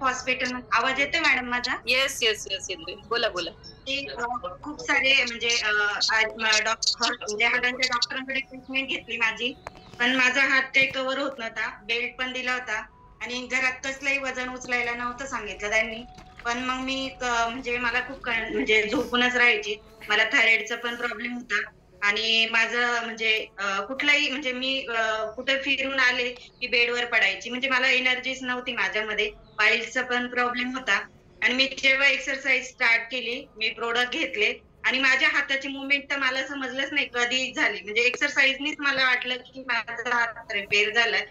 Hospital. आवाज येतोय madam माझा? येस येस येस येतोय. बोला बोला. ते खूप सारे म्हणजे म्हणजे हाडांच्या डॉक्टरांकडे ट्रीटमेंट घेतली माझी, पण माझा हात काही कव्हर होत नव्हता. बेल्ट पण दिला होता आणि घरात कसलंही वजन उचलायला नव्हतं सांगितलं त्यांनी. पण मग मी म्हणजे मला खूप म्हणजे झोपूनच राहायची. मला थायरॉइडचा पण प्रॉब्लेम होता आणि माझं म्हणजे कुठलाही म्हणजे मी कुठे फिरून आले की बेडवर पडायची. म्हणजे मला एनर्जीच नव्हती माझ्यामध्ये. पाईल्सचा पण प्रॉब्लेम होता आणि मी जेव्हा एक्सरसाइज स्टार्ट केली, मी प्रोडक्ट घेतले आणि माझ्या हाताची मुवमेंट तर मला समजलंच नाही कधी झाली. म्हणजे एक्सरसाइजनीच मला वाटलं की माझा हात रिपेअर झालाय.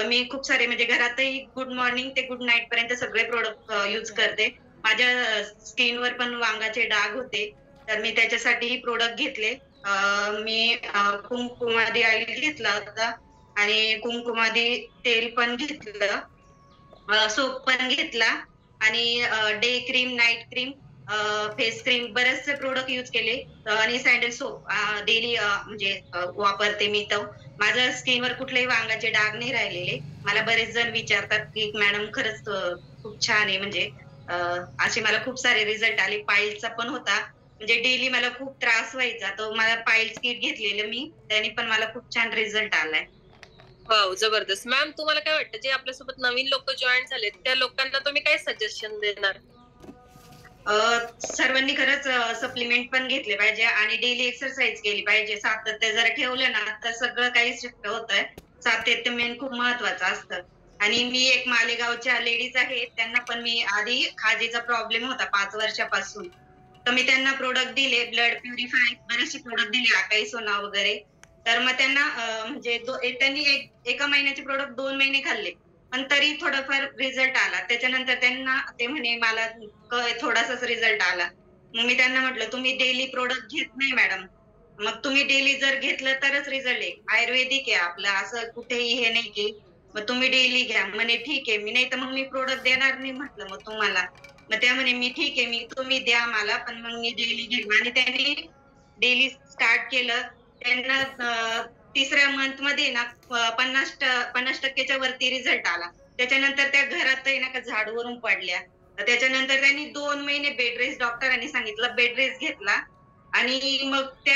मी खूप सारे म्हणजे घरातही गुड मॉर्निंग ते गुड नाईट पर्यंत सगळे प्रोडक्ट यूज करते. माझ्या स्किनवर पण वांगाचे डाग होते, तर मी त्याच्यासाठीही प्रोडक्ट घेतले. मी कुंकुमादी ऑइल घेतला होता आणि कुंकुमादी तेल पण घेतलं. सोप पण घेतला आणि day cream, night cream, face cream बरेचसे प्रोडक्ट यूज केले आणि सँडल सोप डेली म्हणजे वापरते मी तो. माझ्या स्किनवर कुठलेही वांगाचे डाग नाही राहिलेले. मला बरेच जण विचारतात की मॅडम खरंच खूप छान आहे म्हणजे असे मला खूप सारे रिझल्ट आले. पाईल्सचा पण होता. म्हणजे डेली मला खूप त्रास व्हायचा. तो मला पाईल्स किट घेतलेलं मी, त्याने पण मला खूप छान रिझल्ट आलाय. वाव, जबरदस्त. मॅम, तुम्हाला काय वाटतं जे आपल्यासोबत नवीन लोक जॉईन झालेत त्या लोकांना तुम्ही काय सजेशन देणार? सर्वांनी खरंच सप्लिमेंट पण घेतले पाहिजे आणि डेली एक्सरसाइज केली पाहिजे. सातत्य जर ठेवलं ना तर सगळं काही शक्य होतंय. सातत्य मेन खूप महत्वाचं असतं. आणि मी एक मालेगावच्या लेडीज आहेत, त्यांना पण मी आधी खाजेचा प्रॉब्लेम होता 5 वर्षापासून. तर मी त्यांना प्रोडक्ट दिले, ब्लड प्युरिफाय बरेचसे प्रोडक्ट दिले, अकाई सोना वगैरे. तर मग त्यांना म्हणजे त्यांनी एका महिन्याचे प्रोडक्ट 2 महिने खाल्ले. पण तरी थोडाफार रिझल्ट आला. त्याच्यानंतर त्यांना ते म्हणे मला थोडासाच रिझल्ट आला. मग मी त्यांना म्हटलं, "तुम्ही डेली प्रोडक्ट घेत नाही मॅडम. मग तुम्ही डेली जर घेतलं तरच रिझल्ट आहे. आयुर्वेदिक आहे आपलं, असं कुठेही हे नाही की मग तुम्ही डेली घ्या." म्हणे, "ठीक आहे." मी नाही तर मग मी प्रोडक्ट देणार नाही म्हटलं मग तुम्हाला. मग त्या म्हणे, "मी ठीक आहे, मी तुम्ही द्या मला, पण मग मी डेली घेईन." आणि त्यांनी डेली स्टार्ट केलं. त्यांना 3ऱ्या मंथमध्ये ना 50% वरती रिझल्ट आला. त्याच्यानंतर त्या घरात आहे ना का झाडूवरून पडल्या. त्याच्यानंतर त्यांनी 2 महिने बेड रेस्ट डॉक्टरांनी सांगितलं बेड रेस्ट घेतला आणि मग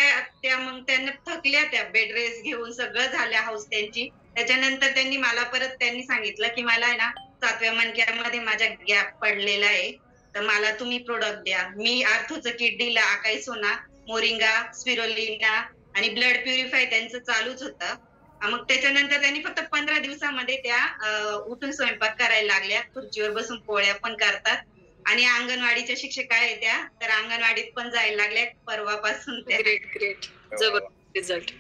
मग त्यांना थकल्या त्या बेड रेस्ट घेऊन सगळं झालं हौस त्यांची. त्याच्यानंतर त्यांनी सांगितलं, की मला आहे ना 7व्या मणक्यामध्ये माझ्या गॅप पडलेला आहे. तर मला तुम्ही प्रॉडक्ट द्या. मी आर्थोचं किट दिलं, अकाई सोना, मोरिंगा, स्पिरुलिना आणि ब्लड प्युरिफाय त्यांचं चालूच होतं. मग त्याच्यानंतर त्यांनी फक्त 15 दिवसामध्ये त्या उठून स्वयंपाक करायला लागल्या. खुर्चीवर बसून पोळ्या पण करतात आणि अंगणवाडीच्या शिक्षिका आहेत त्या, तर अंगणवाडीत पण जायला लागल्या परवापासून त्या. Great great. हो. जबरदस्त रिझल्ट.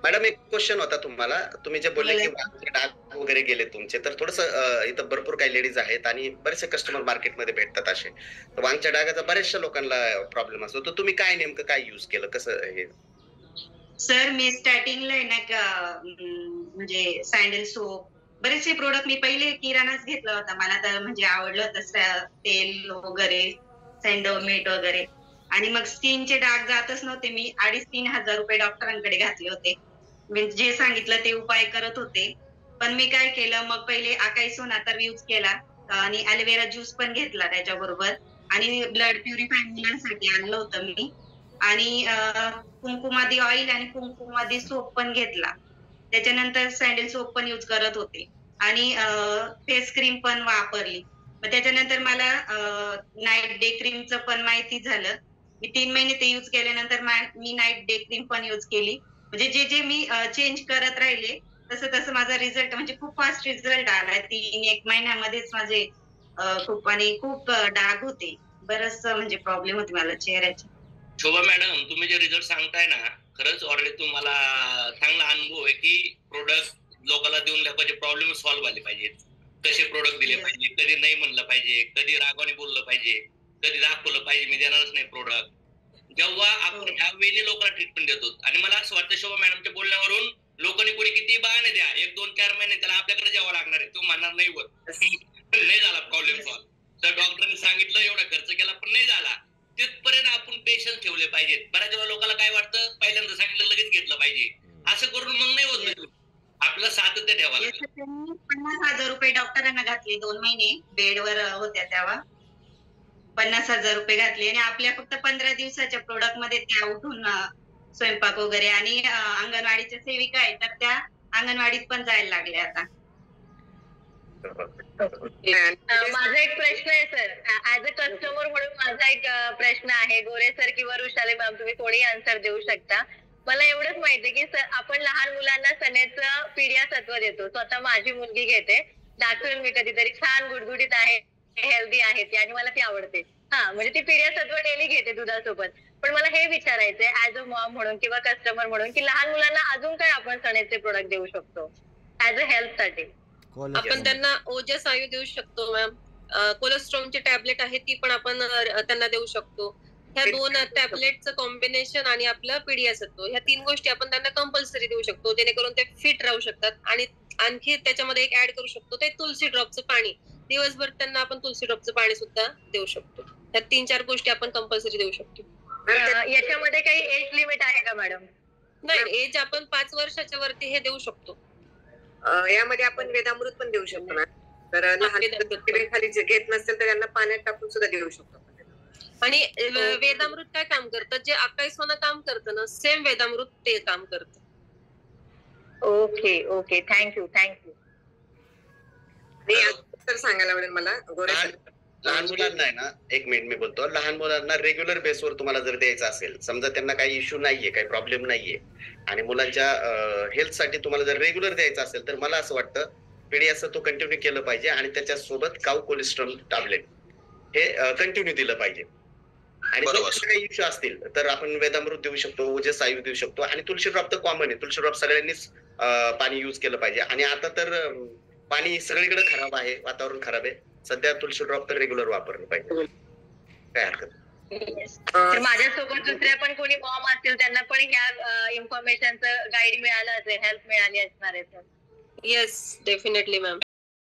मॅडम एक क्वेश्चन होता तुम्हाला. तुम्ही जे बोलले बोला. की वांगचे डाग वगैरे गेले तुमचे, तर थोडंसं इथं भरपूर काही लेडीज आहेत आणि बरेचसे कस्टमर मार्केटमध्ये भेटतात असे. तर वांगच्या डागाचा बऱ्याचशा लोकांना प्रॉब्लेम असतो. तर तुम्ही काय नेमकं काय यूज केलं? कसं हे? सर मी स्टार्टिंगला आहे ना का म्हणजे सँडल सोप बरेचसे प्रोडक्ट मी पहिले किराणाच घेतला होता. मला तर म्हणजे आवडलं होतं तेल वगैरे, सँडोमेट वगैरे. आणि मग स्किनचे डाग जातच नव्हते. मी 2,500-3 हजार रुपये डॉक्टरांकडे घातले होते. मी जे सांगितलं ते उपाय करत होते. पण मी काय केलं मग पहिले अकाई सोना तर यूज केला आणि एलोवेरा ज्यूस पण घेतला त्याच्याबरोबर आणि ब्लड प्युरिफाय मुलांसाठी आणलं होतं मी आणि कुंकुमादी ऑइल आणि कुंकुमादी सोप पण घेतला. त्याच्यानंतर सँडल सोप पण यूज करत होते आणि फेस क्रीम पण वापरली. मग त्याच्यानंतर मला नाईट डे क्रीमचं पण माहिती झालं. मी 3 महिने ते यूज केल्यानंतर मी नाईट डे क्रीम पण यूज केली. म्हणजे जे मी चेंज करत राहिले, तसं माझा रिझल्ट म्हणजे खूप फास्ट रिझल्ट आला. 3-1 महिन्यामध्येच माझे खूप डाग होते. बरचसं म्हणजे प्रॉब्लेम होते मला चेहऱ्याचे. शोभा मॅडम, तुम्ही जे रिझल्ट सांगताय ना, खरंच ऑलरेडी तुम्हाला चांगला अनुभव आहे की प्रोडक्ट लोकांना देऊन लोकांचे प्रॉब्लेम सॉल्व्ह झाले पाहिजेत. कसे प्रोडक्ट दिले Yes. पाहिजे, कधी नाही म्हणलं पाहिजे, कधी रागाने बोललं पाहिजे, कधी दाखवलं पाहिजे मी देणारच नाही प्रोडक्ट. जेव्हा आपण ह्या वेळी लोकांना ट्रीटमेंट देतो आणि मला असं वाटतं शोभा मॅडमच्या बोलण्यावरून लोकांनी कोणी किती बहाणे द्या, 1-2-4 महिने त्याला आपल्याकडे जेव्हा लागणार आहे, तो म्हणणार नाही होत. नाही झाला प्रॉब्लेम Yes. सॉल्व्ह. तर डॉक्टरांनी सांगितलं एवढा खर्च केला पण नाही झाला. तिथपर्यंत आपण पेशन्स ठेवले पाहिजेत. बऱ्याच वेळा लोकांना काय वाटतं, पहिल्यांदा सांगितलं लगेच घेतलं पाहिजे. असं करून मग नाही होत. Yes. आपलं फक्त सातत्य ठेवा. याचं त्यांनी 50,000 रुपये डॉक्टरांना घातले 2 महिने बेडवर होत्या तेव्हा 50,000 रुपये घातले आणि आपल्या फक्त 15 दिवसाच्या प्रोडक्ट मध्ये त्या उठून स्वयंपाक वगैरे आणि अंगणवाडीच्या सेविका आहेत तर त्या अंगणवाडीत पण जायला लागल्या आता. माझा एक प्रश्न आहे सर, ऍज अ कस्टमर म्हणून माझा एक प्रश्न आहे. गोरे सर किंवा वृषाली मॅम तुम्ही कोणी आन्सर देऊ शकता. मला एवढंच माहितीये की सर आपण लहान मुलांना सनेचं पिढ्या सत्व देतो. स्वतः माझी मुलगी घेते, दाखवेल मी कधीतरी, छान गुडगुडीत आहे, हेल्दी आहे ती आणि मला ती आवडते. म्हणजे ती पिढ्या सत्व डेली घेते दुधासोबत. पण मला हे विचारायचंय ऍज अ मॉम म्हणून किंवा कस्टमर म्हणून की लहान मुलांना अजून काय आपण सनेचे प्रोडक्ट देऊ शकतो ऍज अ हेल्थ साठी. आपण त्यांना ओजस आयु देऊ शकतो मॅम. कोलेस्ट्रॉलची टॅबलेट आहे ती पण आपण त्यांना देऊ शकतो. ह्या 2 टॅबलेटचं कॉम्बिनेशन आणि आपलं पिढियासत्व ह्या 3 गोष्टी आपण त्यांना कंपल्सरी देऊ शकतो जेणेकरून ते फिट राहू शकतात. आणि आणखी त्याच्यामध्ये एक ऍड करू शकतो ते तुलसी ड्रॉपचं पाणी. दिवसभर त्यांना आपण तुलसी ड्रॉपचं पाणी सुद्धा देऊ शकतो. ह्या 3-4 गोष्टी आपण कंपल्सरी देऊ शकतो. याच्यामध्ये काही एज लिमिट आहे का मॅडम? नाही, एज आपण 5 वर्षाच्या वरती हे देऊ शकतो. यामध्ये आपण वेदामृत पण देऊ शकतो ना. तर लहान खाली जे घेत नसेल तर त्यांना पाण्यात टाकून सुद्धा देऊ शकतो. आणि वेदामृत काय काम करतं, जे अकाई सोना काम करतं ना सेम वेदामृत ते काम करतं. Okay thank you. तर सांगायला आवडेल मला गोरे सर. लहान मुलांना आहे ना, 1 मिनिट मी बोलतो. लहान मुलांना रेग्युलर बेसवर तुम्हाला जर द्यायचं असेल, समजा त्यांना काही इश्यू नाहीये, काही प्रॉब्लेम नाहीये आणि मुलांच्या हेल्थसाठी तुम्हाला जर रेग्युलर द्यायचं असेल तर मला असं वाटतं पिढियासत्व कंटिन्यू केलं पाहिजे आणि त्याच्यासोबत काऊ कोलेस्ट्रॉल टॅबलेट हे कंटिन्यू दिलं पाहिजे. आणि जर काही इश्यू असतील तर आपण वेदामृत देऊ शकतो, ओजस आयु देऊ शकतो आणि तुळशी ड्रॉप तर कॉमन आहे. तुळशी ड्रॉप सगळ्यांनीच पाणी युज केलं पाहिजे. आणि आता तर पाणी सगळीकडे खराब आहे, वातावरण खराब आहे, सध्या तुळशी ड्रॉप तर रेग्युलर वापरलं पाहिजे, काय हरकत. तर माझ्यासोबत दुसऱ्या पण कोणी मॉम असतील त्यांना पण ह्या इन्फॉर्मेशनचं गाईड मिळालं असेल, हेल्प मिळाली असणार आहे सर. Yes, definitely ma'am.